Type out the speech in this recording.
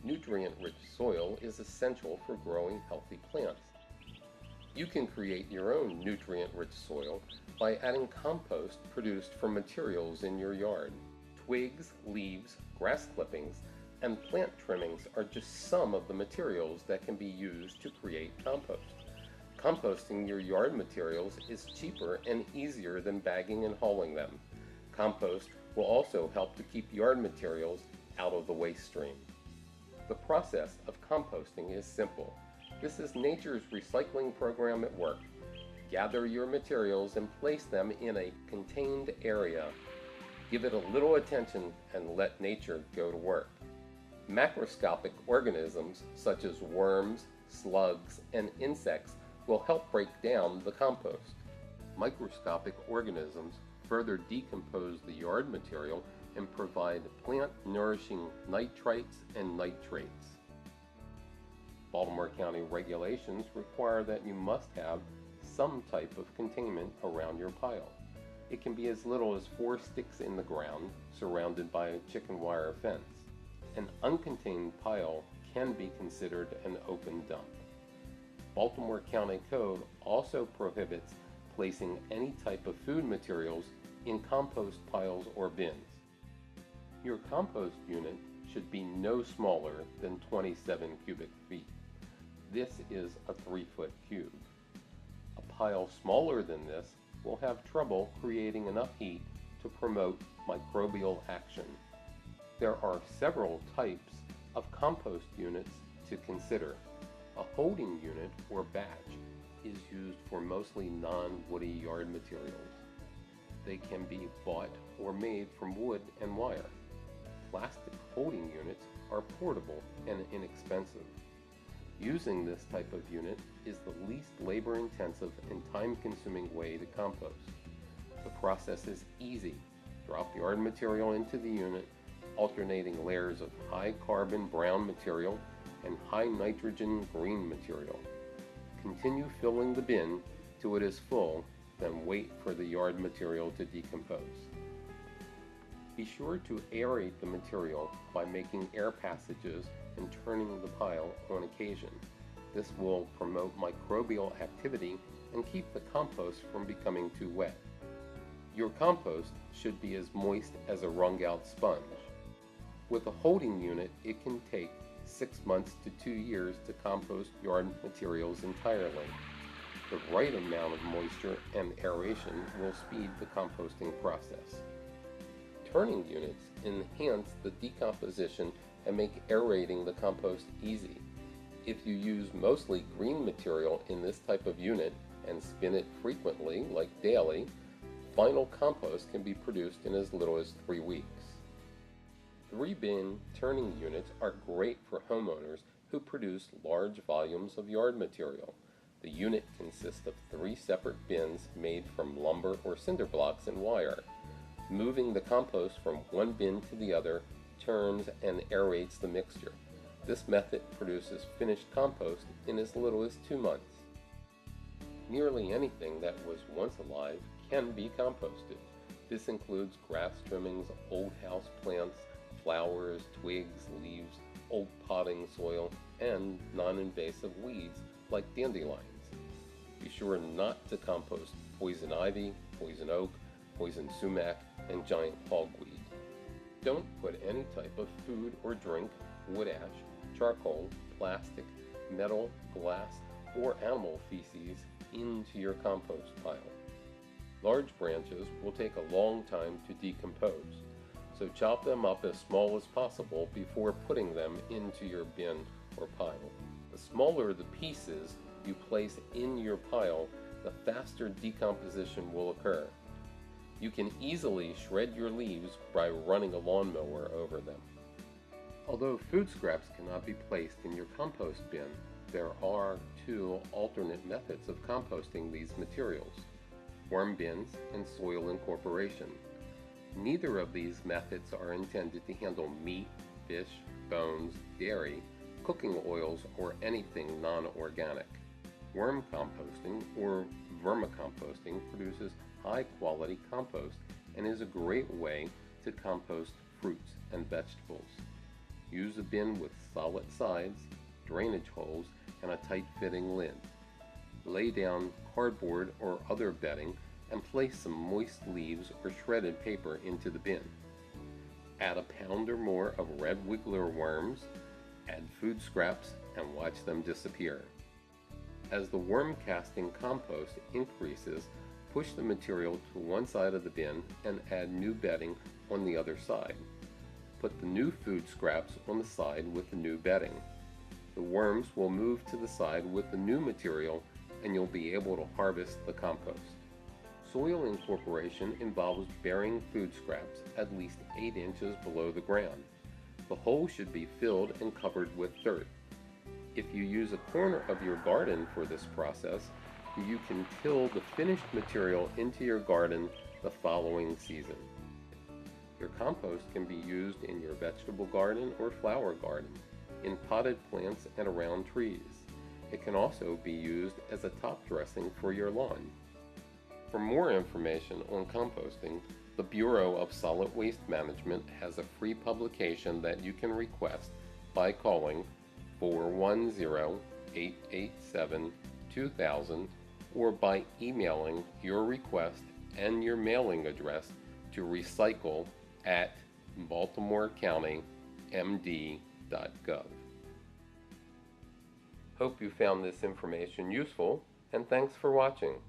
Nutrient-rich soil is essential for growing healthy plants. You can create your own nutrient-rich soil by adding compost produced from materials in your yard. Twigs, leaves, grass clippings, and plant trimmings are just some of the materials that can be used to create compost. Composting your yard materials is cheaper and easier than bagging and hauling them. Compost will also help to keep yard materials out of the waste stream. The process of composting is simple. This is nature's recycling program at work. Gather your materials and place them in a contained area. Give it a little attention and let nature go to work. Macroscopic organisms such as worms, slugs, and insects will help break down the compost. Microscopic organisms further decompose the yard material and provide plant-nourishing nitrites and nitrates. Baltimore County regulations require that you must have some type of containment around your pile. It can be as little as 4 sticks in the ground, surrounded by a chicken wire fence. An uncontained pile can be considered an open dump. Baltimore County Code also prohibits placing any type of food materials in compost piles or bins. Your compost unit should be no smaller than 27 cubic feet. This is a 3-foot cube. A pile smaller than this will have trouble creating enough heat to promote microbial action. There are several types of compost units to consider. A holding unit or batch is used for mostly non-woody yard materials. They can be bought or made from wood and wire. Plastic holding units are portable and inexpensive. Using this type of unit is the least labor-intensive and time-consuming way to compost. The process is easy. Drop yard material into the unit, alternating layers of high-carbon brown material and high-nitrogen green material. Continue filling the bin till it is full, then wait for the yard material to decompose. Be sure to aerate the material by making air passages and turning the pile on occasion. This will promote microbial activity and keep the compost from becoming too wet. Your compost should be as moist as a wrung-out sponge. With a holding unit, it can take 6 months to 2 years to compost yard materials entirely. The right amount of moisture and aeration will speed the composting process. Turning units enhance the decomposition and make aerating the compost easy. If you use mostly green material in this type of unit and spin it frequently, like daily, final compost can be produced in as little as 3 weeks. 3-bin turning units are great for homeowners who produce large volumes of yard material. The unit consists of 3 separate bins made from lumber or cinder blocks and wire. Moving the compost from one bin to the other turns and aerates the mixture. This method produces finished compost in as little as 2 months. Nearly anything that was once alive can be composted. This includes grass trimmings, old house plants, flowers, twigs, leaves, old potting soil, and non-invasive weeds like dandelions. Be sure not to compost poison ivy, poison oak, poison sumac, and giant hogweed. Don't put any type of food or drink, wood ash, charcoal, plastic, metal, glass, or animal feces into your compost pile. Large branches will take a long time to decompose, so chop them up as small as possible before putting them into your bin or pile. The smaller the pieces you place in your pile, the faster decomposition will occur. You can easily shred your leaves by running a lawnmower over them. Although food scraps cannot be placed in your compost bin, there are 2 alternate methods of composting these materials: worm bins and soil incorporation. Neither of these methods are intended to handle meat, fish, bones, dairy, cooking oils, or anything non-organic. Worm composting, or vermicomposting, produces high-quality compost and is a great way to compost fruits and vegetables. Use a bin with solid sides, drainage holes, and a tight-fitting lid. Lay down cardboard or other bedding and place some moist leaves or shredded paper into the bin. Add a pound or more of red wiggler worms, add food scraps, and watch them disappear. As the worm casting compost increases, push the material to one side of the bin and add new bedding on the other side. Put the new food scraps on the side with the new bedding. The worms will move to the side with the new material and you'll be able to harvest the compost. Soil incorporation involves burying food scraps at least 8 inches below the ground. The hole should be filled and covered with dirt. If you use a corner of your garden for this process, you can till the finished material into your garden the following season. Your compost can be used in your vegetable garden or flower garden, in potted plants and around trees. It can also be used as a top dressing for your lawn. For more information on composting, the Bureau of Solid Waste Management has a free publication that you can request by calling 410-887-2000 or by emailing your request and your mailing address to recycle@baltimorecountymd.gov. Hope you found this information useful, and thanks for watching.